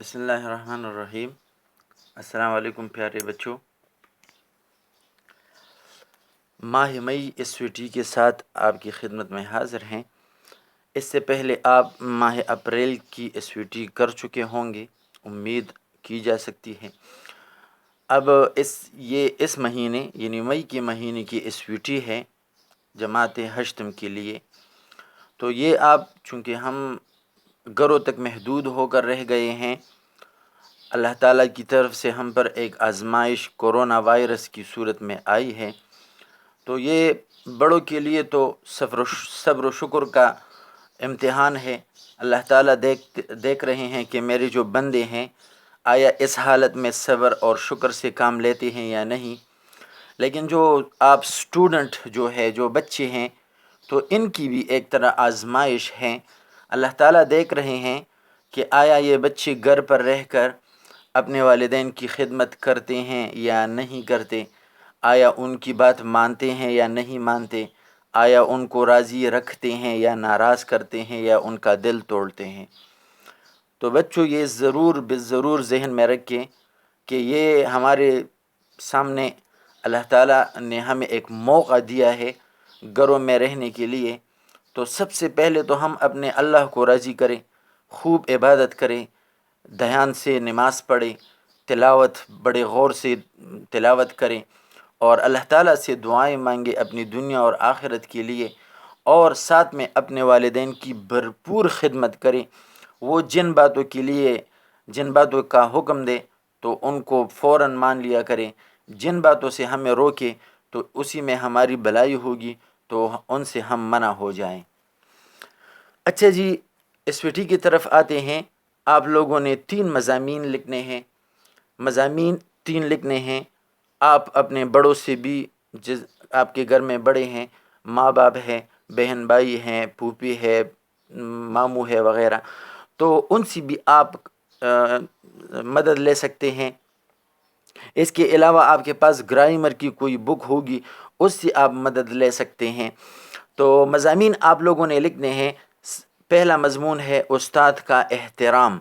بسم اللہ الرحمن الرحیم۔ السلام علیکم پیارے بچوں۔ ماہ مئی اسویٹی کے ساتھ آپ کی خدمت میں حاضر ہیں۔ اس سے پہلے آپ ماہ اپریل کی اسویٹی کر چکے ہوں گے، امید کی جا سکتی ہے۔ اب اس مہینے یعنی مئی کے مہینے کی اسویٹی ہے جماعت ہشتم کے لیے۔ تو یہ آپ چونکہ ہم گھروں تک محدود ہو کر رہ گئے ہیں، اللہ تعالیٰ کی طرف سے ہم پر ایک آزمائش کورونا وائرس کی صورت میں آئی ہے، تو یہ بڑوں کے لیے تو صبر و شکر کا امتحان ہے۔ اللہ تعالیٰ دیکھ رہے ہیں کہ میرے جو بندے ہیں آیا اس حالت میں صبر اور شکر سے کام لیتے ہیں یا نہیں۔ لیکن جو آپ سٹوڈنٹ جو بچے ہیں، تو ان کی بھی ایک طرح آزمائش ہے۔ اللہ تعالیٰ دیکھ رہے ہیں کہ آیا یہ بچے گھر پر رہ کر اپنے والدین کی خدمت کرتے ہیں یا نہیں کرتے، آیا ان کی بات مانتے ہیں یا نہیں مانتے، آیا ان کو راضی رکھتے ہیں یا ناراض کرتے ہیں یا ان کا دل توڑتے ہیں۔ تو بچوں یہ ضرور ذہن میں رکھیں کہ یہ ہمارے سامنے اللہ تعالیٰ نے ہمیں ایک موقع دیا ہے گھروں میں رہنے کے لیے۔ تو سب سے پہلے تو ہم اپنے اللہ کو راضی کریں، خوب عبادت کریں، دھیان سے نماز پڑھیں، تلاوت بڑے غور سے تلاوت کریں، اور اللہ تعالیٰ سے دعائیں مانگیں اپنی دنیا اور آخرت کے لیے، اور ساتھ میں اپنے والدین کی بھرپور خدمت کریں۔ وہ جن باتوں کا حکم دے تو ان کو فوراً مان لیا کریں، جن باتوں سے ہمیں روکے تو اسی میں ہماری بھلائی ہوگی، تو ان سے ہم منع ہو جائیں۔ اچھا جی، اسویٹی کی طرف آتے ہیں۔ آپ لوگوں نے 3 مضامین لکھنے ہیں۔ مضامین 3 لکھنے ہیں۔ آپ اپنے بڑوں سے بھی، آپ کے گھر میں بڑے ہیں، ماں باپ ہیں، بہن بھائی ہیں، پھوپھی ہے، ماموں ہے وغیرہ، تو ان سے بھی آپ مدد لے سکتے ہیں۔ اس کے علاوہ آپ کے پاس گرامر کی کوئی بک ہوگی، اس سے آپ مدد لے سکتے ہیں۔ تو مضامین آپ لوگوں نے لکھنے ہیں۔ پہلا مضمون ہے استاد کا احترام۔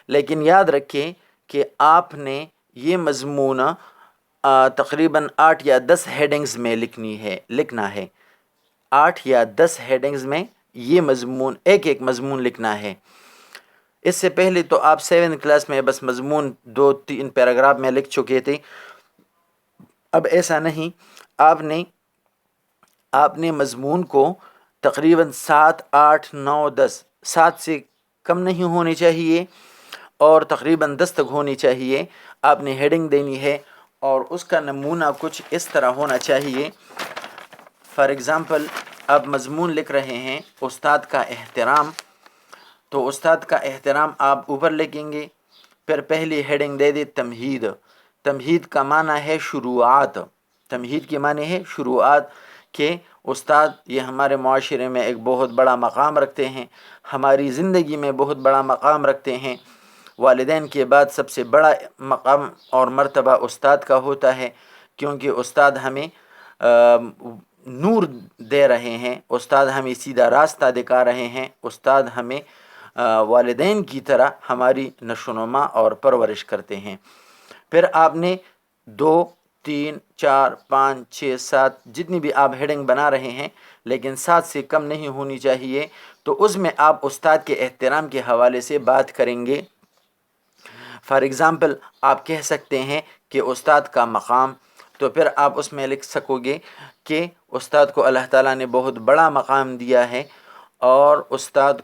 لیکن یاد رکھیں کہ آپ نے یہ مضمون تقریباً 8 یا 10 ہیڈنگز میں لکھنا ہے۔ 8 یا 10 ہیڈنگز میں یہ مضمون ایک مضمون لکھنا ہے۔ اس سے پہلے تو آپ 7 کلاس میں بس مضمون 2-3 پیراگراف میں لکھ چکے تھے۔ اب ایسا نہیں، آپ نے مضمون کو تقریباً 7، 8، 9، 10، 7 سے کم نہیں ہونے چاہیے اور تقریباً 10 تک ہونی چاہیے۔ آپ نے ہیڈنگ دینی ہے اور اس کا نمونہ کچھ اس طرح ہونا چاہیے۔ فار ایگزامپل، آپ مضمون لکھ رہے ہیں استاد کا احترام، تو استاد کا احترام آپ اوپر لکھیں گے، پھر پہلی ہیڈنگ دے دے تمہید۔ تمہید کا معنی ہے شروعات۔ تمہید کے معنی ہے شروعات، کہ استاد یہ ہمارے معاشرے میں ایک بہت بڑا مقام رکھتے ہیں، ہماری زندگی میں بہت بڑا مقام رکھتے ہیں۔ والدین کے بعد سب سے بڑا مقام اور مرتبہ استاد کا ہوتا ہے، کیونکہ استاد ہمیں نور دے رہے ہیں، استاد ہمیں سیدھا راستہ دکھا رہے ہیں، استاد ہمیں والدین کی طرح ہماری نشو و نما اور پرورش کرتے ہیں۔ پھر آپ نے 2، 3، 4، 5، 6، 7 جتنی بھی آپ ہیڈنگ بنا رہے ہیں، لیکن 7 سے کم نہیں ہونی چاہیے۔ تو اس میں آپ استاد کے احترام کے حوالے سے بات کریں گے۔ فار ایگزامپل، آپ کہہ سکتے ہیں کہ استاد کا مقام، تو پھر آپ اس میں لکھ سکو گے کہ استاد کو اللہ تعالیٰ نے بہت بڑا مقام دیا ہے، اور استاد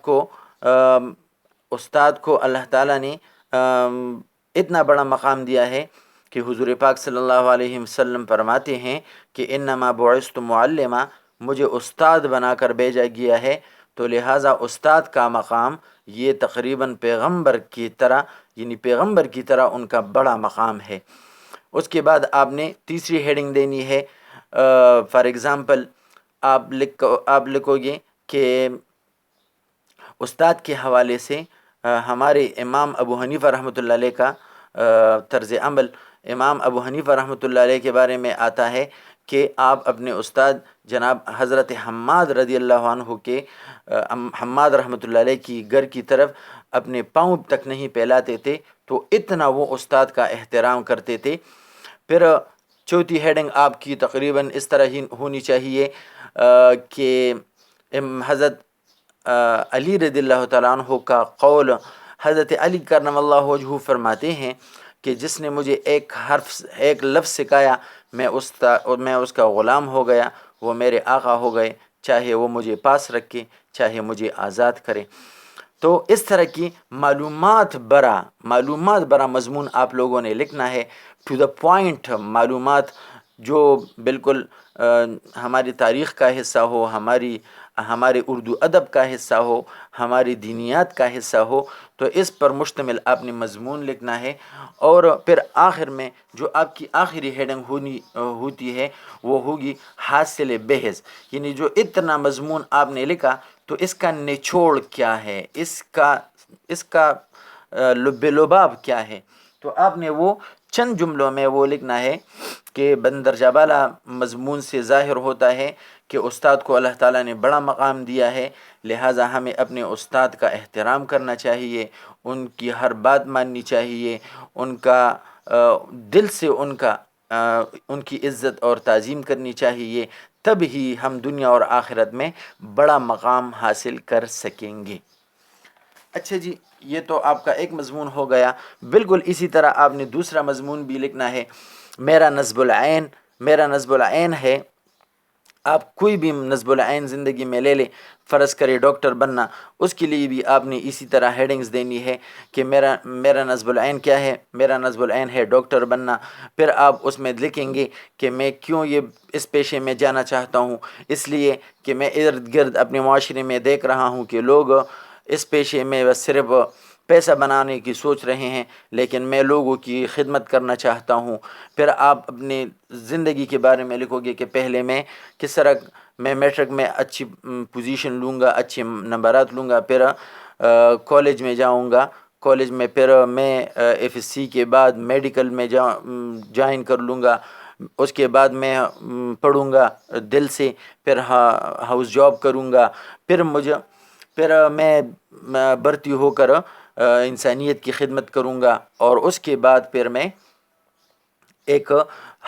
کو اللہ تعالیٰ نے اتنا بڑا مقام دیا ہے کہ حضور پاک صلی اللہ علیہ وسلم فرماتے ہیں کہ انما بعثت معلما، مجھے استاد بنا کر بھیجا گیا ہے۔ تو لہٰذا استاد کا مقام یہ تقریباً پیغمبر کی طرح ان کا بڑا مقام ہے۔ اس کے بعد آپ نے تیسری ہیڈنگ دینی ہے۔ فار ایگزامپل، آپ لکھو گے کہ استاد کے حوالے سے ہمارے امام ابو حنیفہ رحمۃ اللہ علیہ کا طرز عمل۔ امام ابو حنیفہ رحمۃ اللہ علیہ کے بارے میں آتا ہے کہ آپ اپنے استاد جناب حضرت حماد رضی اللہ عنہ کے حماد رحمۃ اللہ علیہ کی گھر کی طرف اپنے پاؤں تک نہیں پھیلاتے تھے، تو اتنا وہ استاد کا احترام کرتے تھے۔ پھر چوتھی ہیڈنگ آپ کی تقریباً اس طرح ہی ہونی چاہیے کہ حضرت علی رضی اللہ تعالیٰ عنہ کا قول، حضرت علی کرم اللہ وجہہ فرماتے ہیں کہ جس نے مجھے ایک لفظ سکھایا، میں اس کا غلام ہو گیا، وہ میرے آقا ہو گئے، چاہے وہ مجھے پاس رکھے، چاہے مجھے آزاد کرے۔ تو اس طرح کی معلومات برا مضمون آپ لوگوں نے لکھنا ہے، ٹو دا پوائنٹ معلومات جو بالکل ہماری تاریخ کا حصہ ہو، ہمارے اردو ادب کا حصہ ہو، ہماری دینیات کا حصہ ہو، تو اس پر مشتمل آپ نے مضمون لکھنا ہے۔ اور پھر آخر میں جو آپ کی آخری ہیڈنگ ہوتی ہے وہ ہوگی حاصل بحث، یعنی جو اتنا مضمون آپ نے لکھا تو اس کا نچوڑ کیا ہے، اس کا لب لباب کیا ہے، تو آپ نے وہ چند جملوں میں وہ لکھنا ہے کہ بندرجہ بالا مضمون سے ظاہر ہوتا ہے کہ استاد کو اللہ تعالیٰ نے بڑا مقام دیا ہے، لہٰذا ہمیں اپنے استاد کا احترام کرنا چاہیے، ان کی ہر بات ماننی چاہیے، ان کا دل سے ان کی عزت اور تعظیم کرنی چاہیے، تب ہی ہم دنیا اور آخرت میں بڑا مقام حاصل کر سکیں گے۔ اچھا جی، یہ تو آپ کا ایک مضمون ہو گیا۔ بالکل اسی طرح آپ نے دوسرا مضمون بھی لکھنا ہے، میرا نصب العین ہے۔ آپ کوئی بھی نصب العین زندگی میں لے لیں، فرض کرے ڈاکٹر بننا، اس کے لیے بھی آپ نے اسی طرح ہیڈنگز دینی ہے کہ میرا نصب العین کیا ہے، میرا نصب العین ہے ڈاکٹر بننا۔ پھر آپ اس میں لکھیں گے کہ میں کیوں اس پیشے میں جانا چاہتا ہوں، اس لیے کہ میں ارد گرد اپنے معاشرے میں دیکھ رہا ہوں کہ لوگ اس پیشے میں بس صرف پیسہ بنانے کی سوچ رہے ہیں، لیکن میں لوگوں کی خدمت کرنا چاہتا ہوں۔ پھر آپ اپنی زندگی کے بارے میں لکھو گے کہ پہلے میں کس طرح میں میٹرک میں اچھی پوزیشن لوں گا، اچھے نمبرات لوں گا، پھر کالج میں جاؤں گا، کالج میں پھر میں ایف ایس سی کے بعد میڈیکل میں جوائن کر لوں گا، اس کے بعد میں پڑھوں گا دل سے، پھر ہاؤس جاب کروں گا، پھر میں بھرتی ہو کر انسانیت کی خدمت کروں گا، اور اس کے بعد پھر میں ایک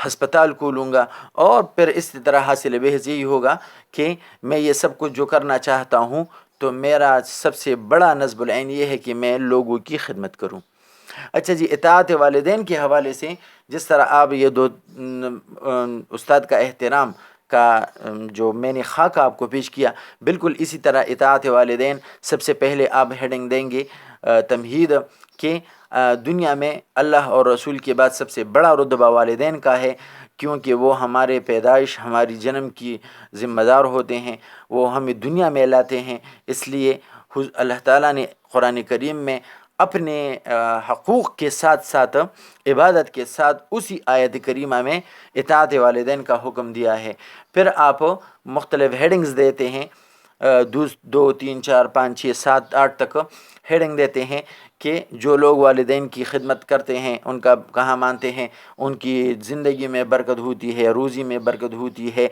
ہسپتال کھولوں گا، اور پھر اس طرح حاصل بحث یہی ہوگا کہ میں یہ سب کچھ جو کرنا چاہتا ہوں تو میرا سب سے بڑا نصب العین یہ ہے کہ میں لوگوں کی خدمت کروں۔ اچھا جی، اطاعت والدین کے حوالے سے جس طرح آپ یہ دو استاد کا احترام کا جو میں نے خاکہ آپ کو پیش کیا، بالکل اسی طرح اطاعت والدین سب سے پہلے آپ ہیڈنگ دیں گے تمہید کہ دنیا میں اللہ اور رسول کے بعد سب سے بڑا رتبہ والدین کا ہے، کیونکہ وہ ہمارے پیدائش، ہماری جنم کی ذمہ دار ہوتے ہیں، وہ ہمیں دنیا میں لاتے ہیں۔ اس لیے اللہ تعالیٰ نے قرآن کریم میں اپنے حقوق کے ساتھ ساتھ عبادت کے ساتھ اسی آیت کریمہ میں اطاعت والدین کا حکم دیا ہے۔ پھر آپ مختلف ہیڈنگز دیتے ہیں، 2 3 4 5 6 7 8 تک ہیڈنگ دیتے ہیں کہ جو لوگ والدین کی خدمت کرتے ہیں، ان کا کہاں مانتے ہیں، ان کی زندگی میں برکت ہوتی ہے، روزی میں برکت ہوتی ہے،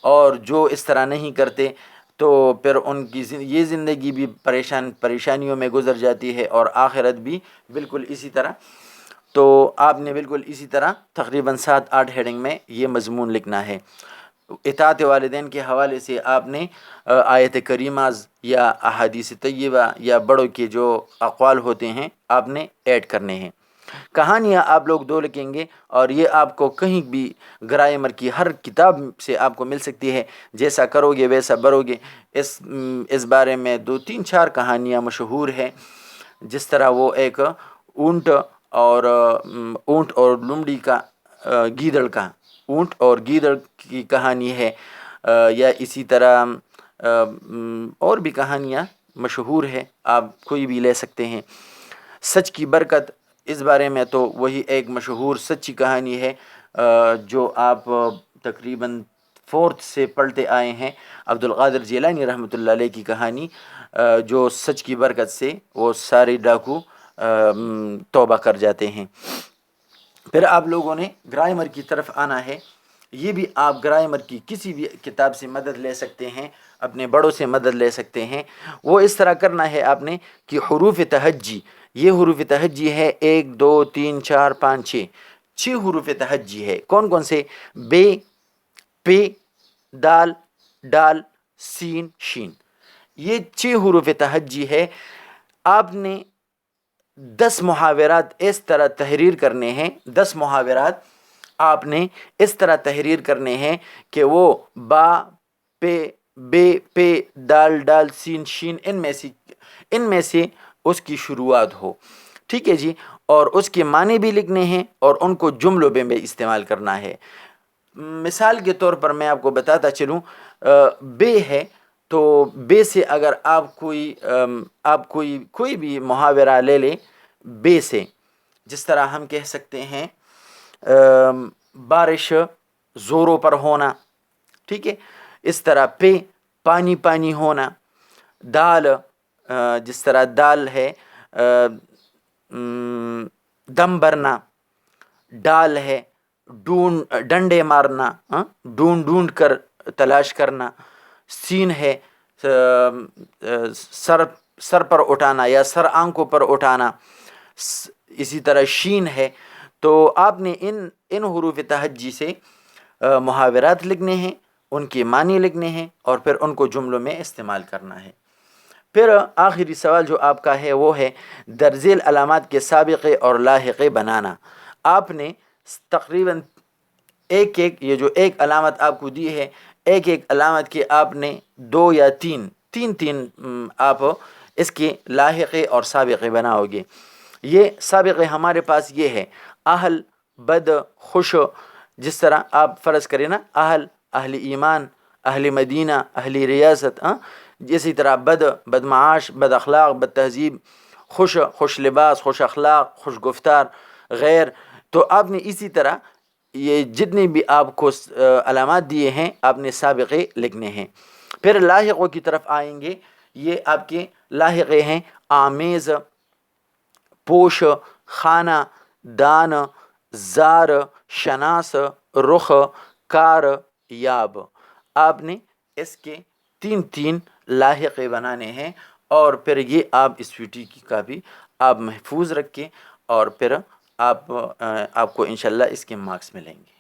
اور جو اس طرح نہیں کرتے تو پھر ان کی یہ زندگی بھی پریشانیوں میں گزر جاتی ہے، اور آخرت بھی بالکل اسی طرح۔ تو آپ نے بالکل اسی طرح تقریباً 7 8 ہیڈنگ میں یہ مضمون لکھنا ہے۔ اطاعت والدین کے حوالے سے آپ نے آیت کریماز یا احادیث طیبہ یا بڑوں کے جو اقوال ہوتے ہیں آپ نے ایڈ کرنے ہیں۔ کہانیاں آپ لوگ 2 لکھیں گے، اور یہ آپ کو کہیں بھی گرامر کی ہر کتاب سے آپ کو مل سکتی ہے، جیسا کرو گے ویسا بھرو گے۔ اس بارے میں 2 3 4 کہانیاں مشہور ہیں، جس طرح وہ ایک اونٹ اور لومڑی کا اونٹ اور گیدڑ کی کہانی ہے، یا اسی طرح اور بھی کہانیاں مشہور ہے، آپ کوئی بھی لے سکتے ہیں۔ سچ کی برکت، اس بارے میں تو وہی ایک مشہور سچی کہانی ہے جو آپ تقریباً 4th سے پڑھتے آئے ہیں، عبد القادر جیلانی رحمۃ اللہ علیہ کی کہانی، جو سچ کی برکت سے وہ سارے ڈاکو توبہ کر جاتے ہیں۔ پھر آپ لوگوں نے گرامر کی طرف آنا ہے، یہ بھی آپ گرامر کی کسی بھی کتاب سے مدد لے سکتے ہیں، اپنے بڑوں سے مدد لے سکتے ہیں۔ وہ اس طرح کرنا ہے آپ نے کہ حروف تہجی، یہ حروف تہجی ہے 1 2 3 4 5 6، 6 حروف تہجی ہے۔ کون کون سے؟ بے، پے، دال، ڈال، سین، شین، یہ 6 حروف تہجی ہے۔ آپ نے 10 محاورات اس طرح تحریر کرنے ہیں، 10 محاورات آپ نے اس طرح تحریر کرنے ہیں کہ وہ با، پے، بے، پے، دال، ڈال، سین، شین، ان میں سے اس کی شروعات ہو، ٹھیک ہے جی۔ اور اس کے معنی بھی لکھنے ہیں اور ان کو جملوں میں بھی استعمال کرنا ہے۔ مثال کے طور پر میں آپ کو بتاتا چلوں، بے ہے تو بے سے اگر آپ کوئی بھی محاورہ لے لیں بے سے، جس طرح ہم کہہ سکتے ہیں بارش زوروں پر ہونا، ٹھیک ہے۔ اس طرح پے، پانی پانی ہونا۔ دال، جس طرح دال ہے دم بھرنا۔ ڈال ہے ڈنڈے مارنا، ڈھونڈ ڈھونڈ کر تلاش کرنا۔ سین ہے سر پر اٹھانا یا سر آنکھوں پر اٹھانا۔ اسی طرح شین ہے۔ تو آپ نے ان حروف تہجی سے محاورات لکھنے ہیں، ان کے معنی لکھنے ہیں اور پھر ان کو جملوں میں استعمال کرنا ہے۔ پھر آخری سوال جو آپ کا ہے وہ ہے درذیل علامات کے سابقے اور لاحقے بنانا۔ آپ نے تقریباً یہ جو ایک علامت آپ کو دی ہے، ایک علامت کے آپ نے 2 یا 3 آپ اس کے لاحقے اور سابقے بناؤ گے۔ یہ سابقے ہمارے پاس یہ ہے اہل، بد، خوش، جس طرح آپ فرض کریں نا اہل ایمان، اہل مدینہ، اہل ریاست، اسی طرح بد معاش، بد اخلاق، بد تہذیب، خوش لباس، خوش اخلاق، خوش گفتار، غیر۔ تو آپ نے اسی طرح یہ جتنے بھی آپ کو علامات دیے ہیں آپ نے سابقے لکھنے ہیں۔ پھر لاحقوں کی طرف آئیں گے۔ یہ آپ کے لاحقے ہیں آمیز، پوش، خانہ، دان، زار، شناس، رخ، کار، یاب۔ آپ نے اس کے 3 لاحقے بنانے ہیں اور پھر یہ آپ اس ویڈیو کا بھی آپ محفوظ رکھیں اور پھر آپ کو انشاءاللہ اس کے مارکس ملیں گے۔